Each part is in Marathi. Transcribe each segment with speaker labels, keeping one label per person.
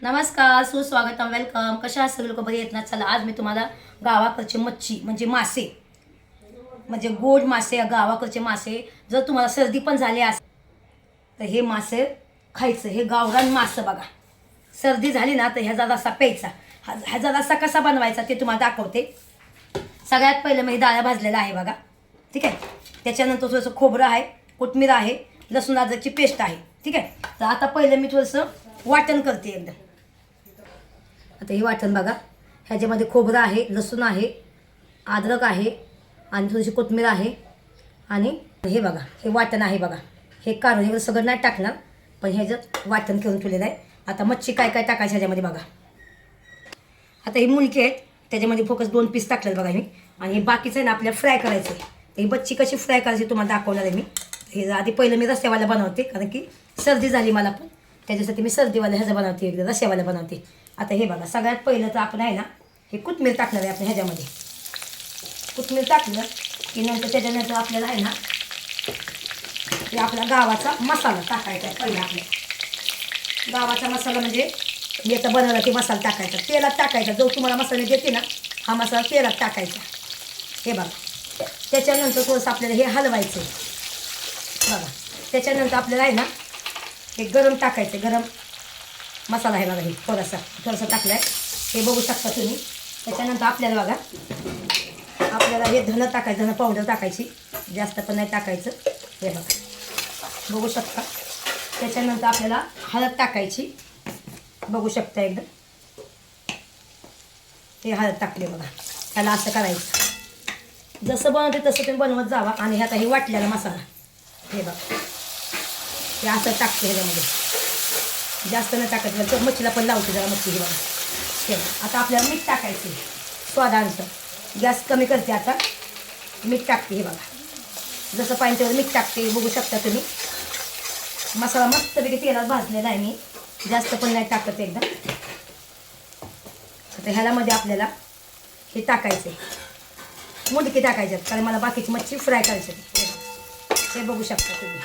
Speaker 1: नमस्कार, सुस्वागतम, वेलकम. कशा आहात सगळे लोक? बरे आहेत ना? चला, आज मी तुम्हाला गावाकडचे मच्छी म्हणजे मासे, म्हणजे गोड मासे, गावाकडचे मासे. जर तुम्हाला सर्दी पण झाली असेल तर हे मासे खायचं. हे गावरान मासे बघा. सर्दी झाली ना तर ह्याचा रस्सा प्यायचा. ह्याचा रस्सा कसा बनवायचा ते तुम्हाला दाखवते. सगळ्यात पहिलं मी डाळ्या भाजलेला आहे बघा, ठीक आहे. त्याच्यानंतर थोडंसं खोबरं आहे, कोथिंबीर आहे, लसूण अद्रकची पेस्ट आहे, ठीक आहे. तर आता पहिलं मी थोडंसं वाटण करते एकदम. आता हे वाटण बघा, ह्याच्यामध्ये खोबरं आहे, लसूण आहे, अद्रक आहे आणि थोडीशी कोथिंबीर आहे. आणि हे बघा, हे वाटण आहे बघा. हे काढून हे सगळं नाही टाकणार, पण ह्याच्यात वाटण करून ठेवलेलं आहे. आता मच्छी काय काय टाकायचं ह्याच्यामध्ये बघा. आता ही मुलकी आहेत, त्याच्यामध्ये फोकस 2 पीस टाकलेत बघा मी. आणि हे बाकीचं आहे ना आपल्याला फ्राय करायचं आहे. तर ही मच्छी कशी फ्राय करायची तुम्हाला दाखवणार आहे मी. हे आधी पहिलं मी रस्स्यावाला बनवते, कारण की सर्दी झाली मला पण, त्याच्यासाठी मी सर्दीवाला ह्याचं बनवते, एकदा रस्स्यावाला बनवते. आता हे बघा, सगळ्यात पहिलं तर आपण आहे ना हे कोथिंबीर टाकणार आहे आपण ह्याच्यामध्ये. कोथिंबीर टाकलं की नंतर त्याच्यानंतर आपल्याला आहे ना हे आपला गावाचा मसाला टाकायचा आहे. पहिला आपल्या गावाचा मसाला म्हणजे याचा बनवला ते मसाला टाकायचा, तेलात टाकायचा. जो तुम्हाला मसाले देते ना हा मसाला तेलात टाकायचा. हे बघा, त्याच्यानंतर थोडंसं आपल्याला हे हलवायचं बघा. त्याच्यानंतर आपल्याला आहे ना हे गरम टाकायचं. गरम मसाला आहे बघा, हे थोडासा टाकला आहे, हे बघू शकता तुम्ही. त्याच्यानंतर आपल्याला बघा, आपल्याला हे धनं टाकायचं, धनं पावडर टाकायची, जास्त पण नाही टाकायचं. हे बघा, बघू शकता. त्याच्यानंतर आपल्याला हळद टाकायची, बघू शकता एकदम. हे हळद टाकले बघा. त्याला असं करायचं, जसं बनवते तसं तुम्ही बनवत जावा. आणि आता हे वाटलेला मसाला हे बघा, हे असं टाकते ह्याच्यामध्ये, जास्त नाही टाकायचं, तर मच्छीला पण लावते जरा मच्छी. हे बघा, हे आता आपल्याला मीठ टाकायचे स्वादानुसार. गॅस कमी करते आता, मीठ टाकते. हे बघा, जसं पाहिजे तेवढं मीठ टाकते, बघू शकता तुम्ही. मसाला मस्तपैकी तेलात भाजलेला आहे मी, जास्त पण नाही टाकत एकदम. आता ह्यालामध्ये आपल्याला हे टाकायचे, मुंडके टाकायचे, कारण मला बाकीची मच्छी फ्राय करायची. हे बघू शकता तुम्ही.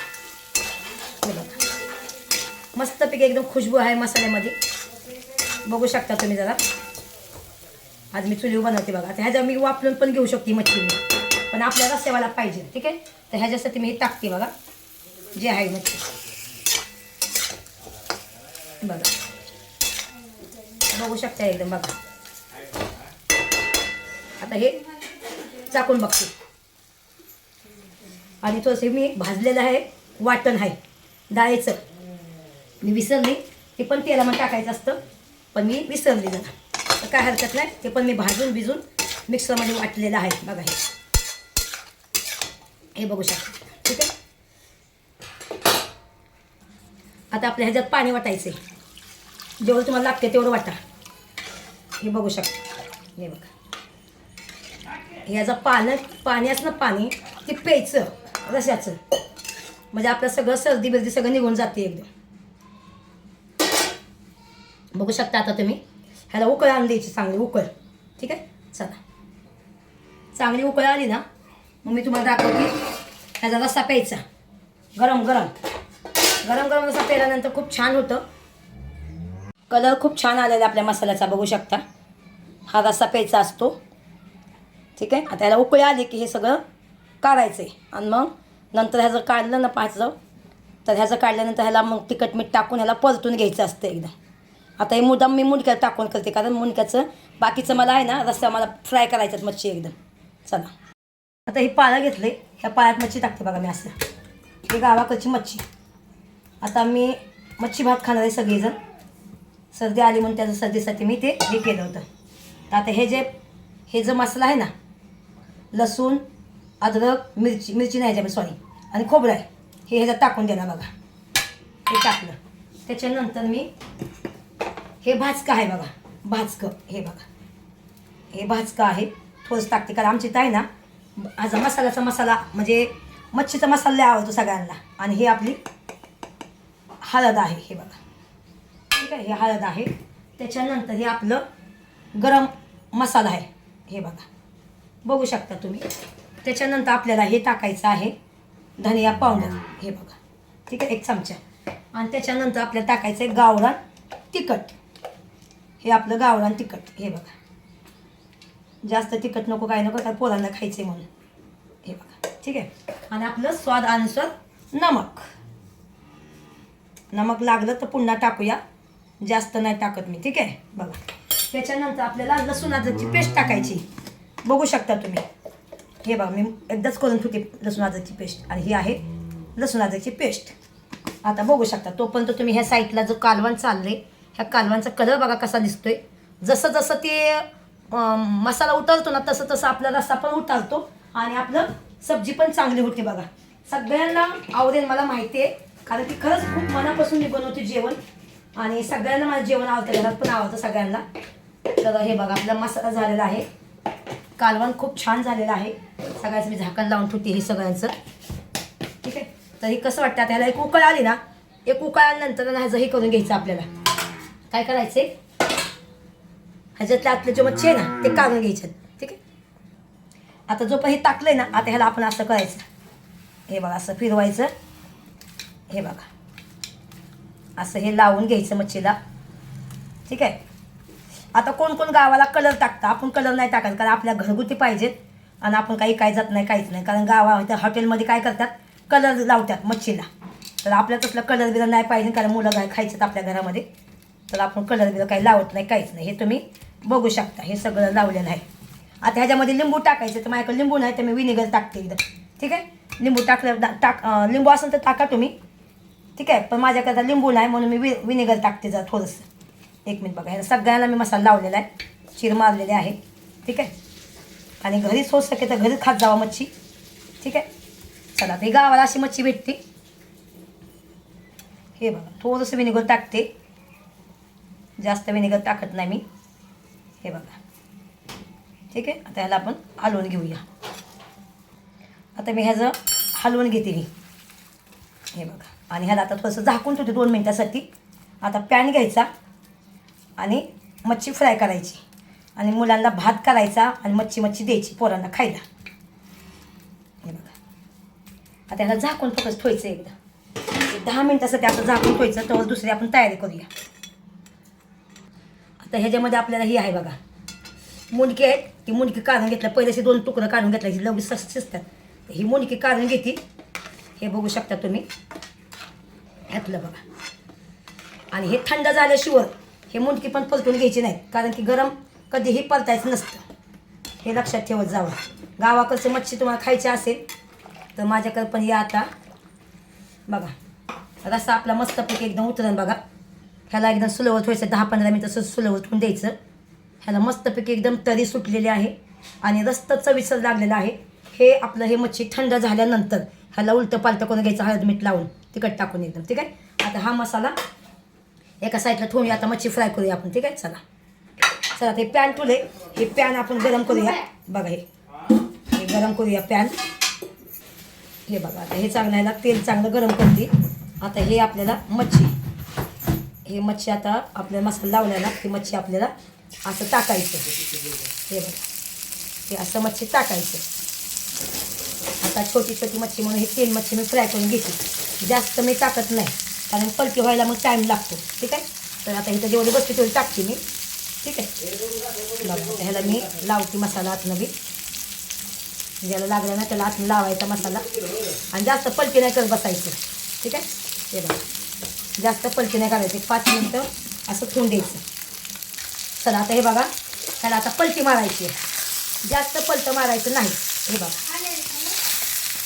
Speaker 1: हे बघा, मस्तपैकी एकदम खुशबू आहे मसाल्यामध्ये, बघू शकता तुम्ही. जरा आज मी चुलीवर बनवते बघा. आता ह्याच्या मी वापरून पण घेऊ शकते मच्छी मी, पण आपल्याला रस्स्यावाला पाहिजे, ठीक आहे. तर ह्याच्यासाठी मी हे टाकते बघा, जे आहे मच्छी बघा, बघू शकता एकदम बघा. आता हे चाकून बघते. आणि थोडंसं मी भाजलेलं आहे वाटण आहे डाळीचं, मी विसरली. ते पण तेलामध्ये टाकायचं असतं, पण मी विसरली जरा. तर काय हरकत नाही, ते पण मी भाजून भिजून मिक्सरमध्ये वाटलेलं आहे बघा. हे बघू शकता, ठीक आहे. आता आपल्या ह्याच्यात पाणी वाटायचं, जेवढं तुम्हाला लागते तेवढं वाटा. हे बघू शकता. हे बघा, ह्याचं पाणी असं ना, पाणी ते प्यायचं रस्स्याचं, म्हणजे आपलं सगळं सर्दी बिर्दी सगळं निघून जाते एकदम. बघू शकता. आता तुम्ही ह्याला उकळ आणून द्यायची, चांगली उकळ, ठीक आहे. चला, चांगली उकळ आली ना मग मी तुम्हाला दाखवते. ह्याचा रस्सा प्यायचा गरम गरम गरम गरम रस्सा प्यायल्यानंतर खूप छान होतं. कलर खूप छान आलेला आपल्या मसाल्याचा, बघू शकता. हा रस्सा प्यायचा असतो, ठीक आहे. आता ह्याला उकळी आली की हे सगळं काढायचं आहे. आणि मग नंतर ह्याचं काढलं ना पाचलं, तर ह्याचं काढल्यानंतर ह्याला मग तिखट मीठ टाकून ह्याला परतून घ्यायचं असतं एकदम. आता हे मुद्दाम मी मुंडक्यात टाकून करते, कारण मुंडक्याचं बाकीचं मला आहे ना रस्सा मला फ्राय करायचं मच्छी एकदम. चला, आता हे पाळं घेतलं आहे, ह्या पाळ्यात मच्छी टाकते बघा मी असं. हे गावाकडची मच्छी. आता मी मच्छी भात खाणार आहे सगळेजण. सर्दी आली म्हणून त्याचं सर्दीसाठी मी ते हे केलं होतं. तर आता हे जो मसाला आहे ना, लसूण अद्रक मिरची नाही ह्याच्यामध्ये, सॉरी, आणि खोबरं आहे, हे ह्याच्यात टाकून देणार बघा. हे टाकलं त्याच्यानंतर मी हे भाजकं आहे बघा, भाजकं हे बघा, हे भाजकं आहे थोडंसं टाकते, कारण आमची ताई ना आज मसाल्याचा मसाला म्हणजे मच्छीचा मसाला लय आवडतो सगळ्यांना. आणि हे आपली हळद आहे, हे बघा, ठीक आहे. हे हळद आहे. त्याच्यानंतर हे आपलं गरम मसाला आहे, हे बघा, बघू शकता तुम्ही. त्याच्यानंतर आपल्याला हे टाकायचं आहे धनिया पावडर, हे बघा, ठीक आहे, 1 चमचा. आणि त्याच्यानंतर आपल्याला टाकायचं आहे गावरान तिखट, हे आपलं गावरान तिखट, हे बघा जास्त तिखट नको काय नको, काय पोरांना खायचे म्हणून, हे बघा ठीक आहे. आणि आपलं स्वाद अनुसार नमक. नमक लागलं तर पुन्हा टाकूया, जास्त नाही टाकत मी, ठीक आहे. बघा त्याच्यानंतर आपल्याला लसूण अद्रकची पेस्ट टाकायची. बघू शकता तुम्ही, हे बघा मी एकदाच करून ठेवते लसूण अद्रकची पेस्ट, आणि ही आहे लसूण अद्रकची पेस्ट. आता बघू शकता तोपर्यंत तुम्ही ह्या साईडला जो कालवण चालले, ह्या कालवणचा कलर बघा कसा दिसतोय. जसं जसं ते मसाला उतरतो ना तसं तसं आपला रस्सा पण उतरतो आणि आपलं सब्जी पण चांगली होते. बघा सगळ्यांना आवडेल मला माहिती आहे, कारण की खरंच खूप मनापासून मी बनवते जेवण, आणि सगळ्यांना माझं जेवण आवडतं, घरात पण आवडतं सगळ्यांना. तर हे बघा आपला मसाला झालेला आहे, कालवण खूप छान झालेलं आहे. सगळ्याचं मी झाकण लावून ठेवते हे सगळ्यांचं, ठीक आहे. तर हे कसं वाटतं, आता ह्याला एक उकळ आली ना, एक उकळ आल्यानंतर ह्याचं हे करून घ्यायचं. आपल्याला काय करायचं, ह्याच्यातलं आतलं जे मच्छी आहे ना ते काढून घ्यायचं, ठीक आहे. आता जो पण हे टाकलंय ना, आता ह्याला आपण असं करायचं, हे बघा असं फिरवायचं, हे बघा असं हे लावून घ्यायचं मच्छीला, ठीक आहे. आता कोण कोण गावाला कलर टाकतं, आपण कलर नाही टाकायचं, कारण आपल्या घरगुती पाहिजेत आणि आपण काही काय जात नाही, काहीच नाही. कारण गावा हॉटेलमध्ये काय करतात, कलर लावतात मच्छीला, तर आपल्याला तसलं कलर बिलर नाही पाहिजे, कारण मुलं काय खायचं आपल्या घरामध्ये, तर आपण कलर बिलर काही लावत नाही, काहीच नाही. हे तुम्ही बघू शकता, हे सगळं लावलेलं आहे. आता ह्याच्यामध्ये लिंबू टाकायचं, तर माझ्याकडे लिंबू नाही तर मी विनेगर टाकते एकदम, ठीक आहे. लिंबू टाकलं लिंबू असेल तर टाका तुम्ही, ठीक आहे. पण माझ्याकडे लिंबू नाही म्हणून मी विनेगर टाकते जरा थोडंसं. एक मिनिट बघा, ह्या सगळ्यांना मी मसाला लावलेला आहे, चिर मारलेले आहे, ठीक आहे. आणि घरीच होत शक्य तर घरीच खात जावा मच्छी, ठीक आहे. चला ते गावाला अशी मच्छी भेटते. हे बघा थोडंसं विनेगर टाकते, जास्त विनेगर टाकत नाही मी, हे बघा ठीक आहे. आता ह्याला आपण हलवून घेऊया. आता मी ह्याचं हलवून घेते मी, हे बघा. आणि ह्याला आता थोडंसं झाकून ठेवते 2 मिनटासाठी. आता पॅन घ्यायचा आणि मच्छी फ्राय करायची, आणि मुलांना भात करायचा आणि मच्छी द्यायची पोरांना खायला, हे बघा. आता ह्याला झाकून फक्त ठेवायचं एकदा 10 मिनटासाठी, आपण झाकून ठेवायचं. तर दुसरी आपण तयारी करूया. आता ह्याच्यामध्ये आपल्याला ही आहे बघा मुंडकी आहेत, ती मुंडकी काढून घेतलं, पहिलेशी 2 तुकडं काढून घेतलं, लगेच शिजतात. ही मुंडकी काढून घेते, हे बघू शकता तुम्ही, घातलं बघा. आणि हे थंड झाल्याशिवाय हे मुंडकी पण परतून घ्यायची नाहीत, कारण की गरम कधीही परतायचं नसतं, हे लक्षात ठेवत जावं. गावाकडचं मच्छी तुम्हाला खायची असेल तर माझ्याकडे पण या. आता बघा रस्सा आपला मस्तपैकी एकदम उतरण बघा. ह्याला एकदम सुलवत व्हायचं, 10-15 मिनटं सुलवत होऊन द्यायचं. ह्याला मस्तपैकी एकदम तरी सुटलेली आहे आणि रस्ता चविसर लागलेला आहे. हे आपलं हे मच्छी थंड झाल्यानंतर ह्याला उलटं पालटं करून घ्यायचं, हळद मीठ लावून तिखट टाकून एकदम, ठीक आहे. आता हा मसाला एका साईडला ठेवूया. आता मच्छी फ्राय करूया आपण, ठीक आहे. चला ते पॅन ठेवले, हे पॅन आपण गरम करूया. बघा हे गरम करूया पॅन, हे बघा. आता हे चांगलं ह्याला तेल चांगलं गरम करते. आता हे आपल्याला हे मच्छी आता आपल्याला मसाला लावल्याला ही मच्छी आपल्याला असं टाकायचं, हे बघा हे असं मच्छी टाकायचं. आता छोटी छोटी मच्छी म्हणून हे 3 मच्छी मी फ्राय करून घेते, जास्त मी टाकत नाही, कारण पलटी व्हायला मग टाईम लागतो, ठीक आहे. तर आता इथं जेवढी बसते तेवढी टाकते मी, ठीक आहे. बघा ह्याला मी लावते मसाला आतनं बी, ज्याला लागला ना त्याला आतनं लावायचा मसाला, आणि जास्त पलटी नाही करत बसायचं, ठीक आहे. हे बघा जास्त पलटी नाही करायची, 5 मिनटं असं ठेवून द्यायचं. चला आता हे बघा ह्याला आता पलटी मारायची आहे, जास्त पलटं मारायचं नाही. हे बघा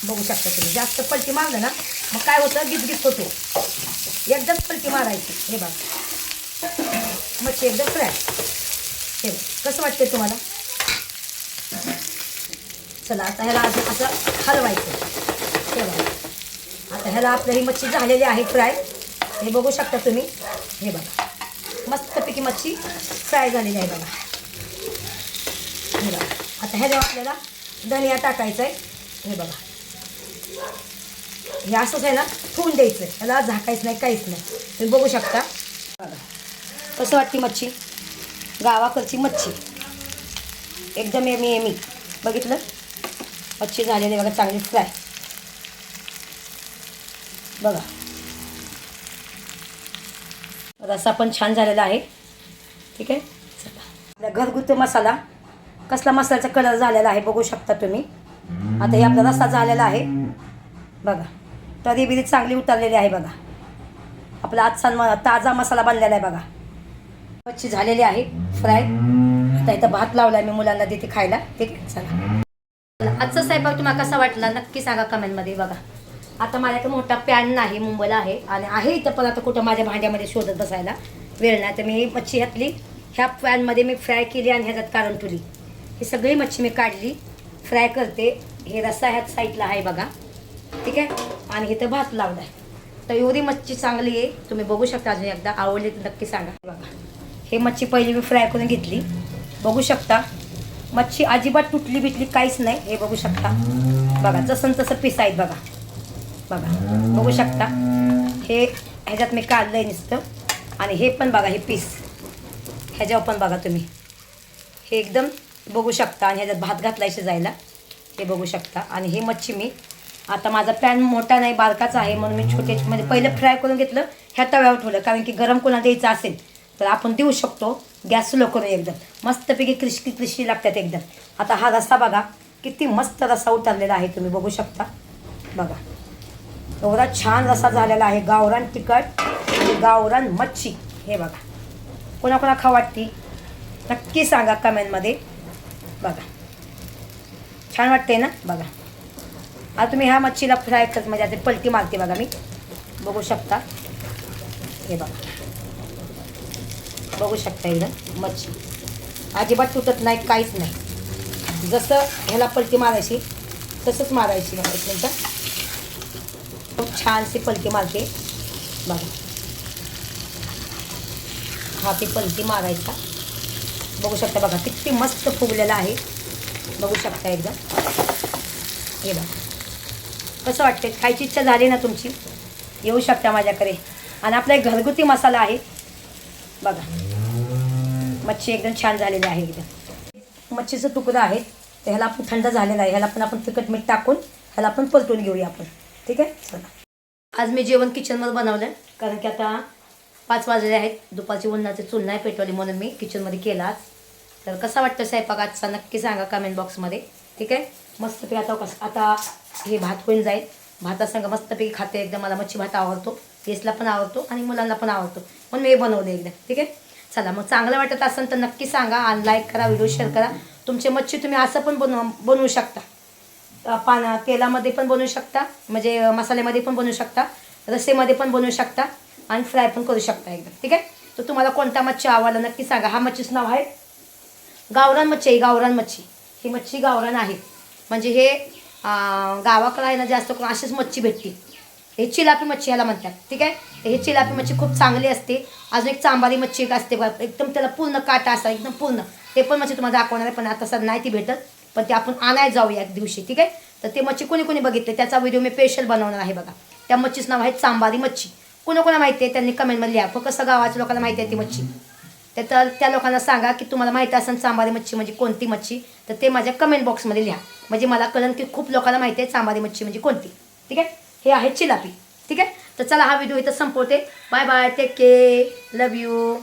Speaker 1: बघू शकता तुम्ही, जास्त पलटी मारलं ना मग काय होतं, गिचगिच होतो. एकदम पलटी मारायची, हे बघा मच्छी एकदम फ्राय. हे कसं वाटते तुम्हाला? चला आता ह्याला असं हलवायचं, हे बघा. आता ह्याला आपलं ही मच्छी झालेली आहे फ्राय, हे बघू शकता तुम्ही. हे बघा मस्तपैकी मच्छी फ्राय झालेली आहे बघा. हे बघा आता ह्याच्यावर आपल्याला धनिया टाकायचा आहे, हे बघा. हे असंच आहे ना ठेवून द्यायचं, ह्याला झाकायचं नाही, काहीच नाही. तुम्ही बघू शकता बघा कसं वाटते मच्छी, गावाकडची मच्छी एकदम एमी. बघितलं मच्छी झालेली बघा चांगली फ्राय, बघा. रस्सा पण छान झालेला आहे. ठीक आहे. चला, घरगुती मसाला कसला मसाल्याचा कलर झालेला आहे बघू शकता तुम्ही. आता हे आपला रस्सा झालेला आहे बघा. तरी बिरी चांगली उतरलेली आहे बघा. आपला आजचा ताजा मसाला बनलेला आहे बघा. मच्छी झालेली आहे फ्राय. आता इथं भात लावला आहे मी, मुलांना देते खायला. ठीक आहे. चला, आजचा स्वयंपाक तुम्हाला कसा वाटला नक्की सांगा कमेंटमध्ये. बघा आता माझ्याकडे मोठा पॅन नाही, मुंबईला आहे आणि आहे इथं, पण आता कुठं माझ्या भांड्यामध्ये शोधत बसायला वेळ नाही. तर मी मच्छी घातली ह्या पॅनमध्ये, मी फ्राय केली आणि ह्याच्यात काढून ठेवली. ही सगळी मच्छी मी काढली, फ्राय करते. हे रस्सा ह्यात साईडला आहे बघा. ठीक आहे. आणि इथं भात लावला आहे. तर एवढी मच्छी चांगली आहे, तुम्ही बघू शकता. अजून एकदा आवडली तर नक्की सांगा. बघा हे मच्छी पहिली मी फ्राय करून घेतली, बघू शकता. मच्छी अजिबात तुटली बिटली काहीच नाही, हे बघू शकता. बघा जसं तसं पीस आहेत बघा. बघा बघू शकता. हे ह्याच्यात मी काढलं आहे नुसतं. आणि हे पण बघा, हे पीस ह्याच्यावर पण बघा तुम्ही, हे एकदम बघू शकता. आणि ह्याच्यात भात घातला शिजायला, हे बघू शकता. आणि हे मच्छी मी आता, माझा पॅन मोठा नाही बारकाच आहे म्हणून मी छोटे म्हणजे पहिलं फ्राय करून घेतलं, ह्या तव्यावर ठेवलं. कारण की गरम कोणाला द्यायचं असेल तर आपण देऊ शकतो. गॅस स्लो करून एकदम मस्तपैकी क्रिस्पी क्रिस्पी लागतात एकदम. आता हा रस्सा बघा, किती मस्त रस्सा उतरलेला आहे, तुम्ही बघू शकता. बघा एवढा छान रस्सा झालेला आहे. गावरान तिखट आणि गावरान मच्छी. हे बघा, कोणाकोणा खाऊ वाटते नक्की सांगा कमेंटमध्ये. बघा छान वाटते ना. बघा आता तुम्ही ह्या मच्छीला फ्राय करत म्हणजे आता पलटी मारते बघा मी, बघू शकता. हे बघा बघू शकता एकदम मच्छी अजिबात तुटत नाही, काहीच नाही. जसं ह्याला पलटी मारायची तसंच मारायची. बघा एक मिनटं, खूप छानशी पलटी मारते बघा. हा ती पलटी मारायचा, बघू शकता. बघा किती मस्त फुगलेला आहे, बघू शकता एकदम. हे बघा कसं वाटते, खायची इच्छा झाली ना तुमची, येऊ शकता माझ्याकडे. आणि आपला एक घरगुती मसाला आहे बघा. मच्छी एकदम छान झालेली आहे एकदम. मच्छीचं तुकडं आहे तर ह्याला आपण थंड झालेलं आहे, ह्याला पण आपण तिखट मीठ टाकून ह्याला आपण परतून घेऊया आपण. ठीक आहे. चला, आज मी जेवण किचनमध्ये बनवलं आहे कारण की आता 5 वाजले आहेत. दुपारची उन्हाची चूल नाही पेटवली म्हणून मी किचनमध्ये केला आज. तर कसा वाटतं स्वयंपाक आजचा नक्की सांगा कमेंट बॉक्समध्ये. ठीक आहे. मस्तपैकी आता हे भात होऊन जाईल. भातासंग मस्तपैकी खाते एकदम. मला मच्छी भात आवडतो, केसला पण आवडतो आणि मुलांना पण आवडतो म्हणून मी बनवले एकदम. ठीक आहे. चला मग चांगलं वाटत असेल तर नक्की सांगा आणि लाईक करा, व्हिडिओ शेअर करा. तुमची मच्छी तुम्ही असं पण बनवू शकता, तेलामध्ये पण बनवू शकता, म्हणजे मसाल्यामध्ये पण बनवू शकता, रस्सेमध्ये पण बनवू शकता आणि फ्राय पण करू शकता एकदम. ठीक आहे. तर तुम्हाला कोणता मच्छी आवडला नक्की सांगा. हा मच्छीचं नाव आहे गावरान मच्छी आहे, गावरान मच्छी. ही मच्छी गावरान आहे, म्हणजे हे गावाकडे आहे ना जास्त करून अशीच मच्छी भेटते. हे चिलापी मच्छी ह्याला म्हणतात. ठीक आहे. हे चिलापी मच्छी खूप चांगली असते. अजून एक चांबारी मच्छी एक असते बघा, एकदम त्याला पूर्ण काटा असा एकदम पूर्ण. ते पण मच्छी तुम्हाला दाखवणार आहे, पण आता सर नाही ती भेटत, पण ते आपण आणायला जाऊया एक दिवशी. ठीक आहे. तर ते मच्छी कोणी कोणी बघितले त्याचा व्हिडिओ मी स्पेशल बनवणार आहे बघा. त्या मच्छीचं नाव आहे चांबारी मच्छी. कोणाकोणा माहिती आहे त्यांनी कमेंटमध्ये लिहा. फक्त कसं गावाच्या लोकांना माहिती आहे ती मच्छी, तर त्या लोकांना सांगा की तुम्हाला माहिती असेल चांबारी मच्छी म्हणजे कोणती मच्छी, तर ते माझ्या कमेंट बॉक्समध्ये लिहा, म्हणजे मला कळेल की खूप लोकांना माहिती आहे चांबारी मच्छी म्हणजे कोणती. ठीक आहे. हे आहे चिलापी. ठीक आहे. तर चला हा व्हिडिओ इथं संपवते. Bye bye, take care, love you.